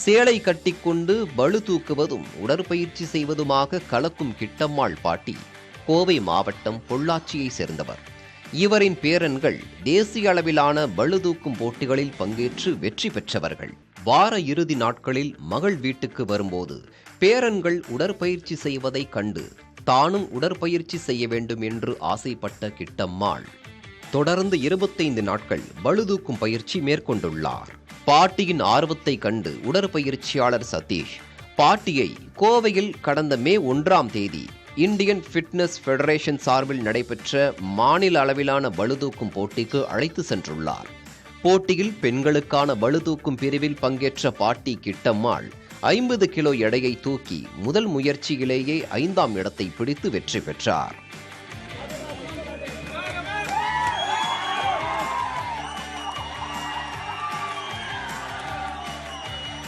சேலை கட்டிக்கொண்டு பளு தூக்குவதும் உடற்பயிற்சி செய்வதுமாக கலக்கும் கிட்டம்மாள் பாட்டி கோவை மாவட்டம் பொள்ளாச்சியை சேர்ந்தவர். இவரின் பேரன்கள் தேசிய அளவிலான பளு தூக்கும் போட்டிகளில் பங்கேற்று வெற்றி பெற்றவர்கள். வார இறுதி நாட்களில் மகள் வீட்டுக்கு வரும்போது பேரன்கள் உடற்பயிற்சி செய்வதை கண்டு தானும் உடற்பயிற்சி செய்ய வேண்டும் என்று ஆசைப்பட்ட கிட்டம்மாள் தொடர்ந்து 25 நாட்கள் பளு தூக்கும் பயிற்சி மேற்கொண்டுள்ளார். பாட்டியின் ஆர்வத்தை கண்டு உடற்பயிற்சியாளர் சதீஷ் பாட்டியை கோவையில் கடந்த மே 1ஆம் தேதி இந்தியன் ஃபிட்னஸ் ஃபெடரேஷன் சார்பில் நடைபெற்ற மாநில அளவிலான பளுதூக்கும் போட்டிக்கு அழைத்து சென்றுள்ளார். போட்டியில் பெண்களுக்கான பளுதூக்கும் பிரிவில் பங்கேற்ற பாட்டி கிட்டம்மாள் 50 கிலோ எடையை தூக்கி முதல் முயற்சியிலேயே 5ஆம் இடத்தை பிடித்து வெற்றி பெற்றார்.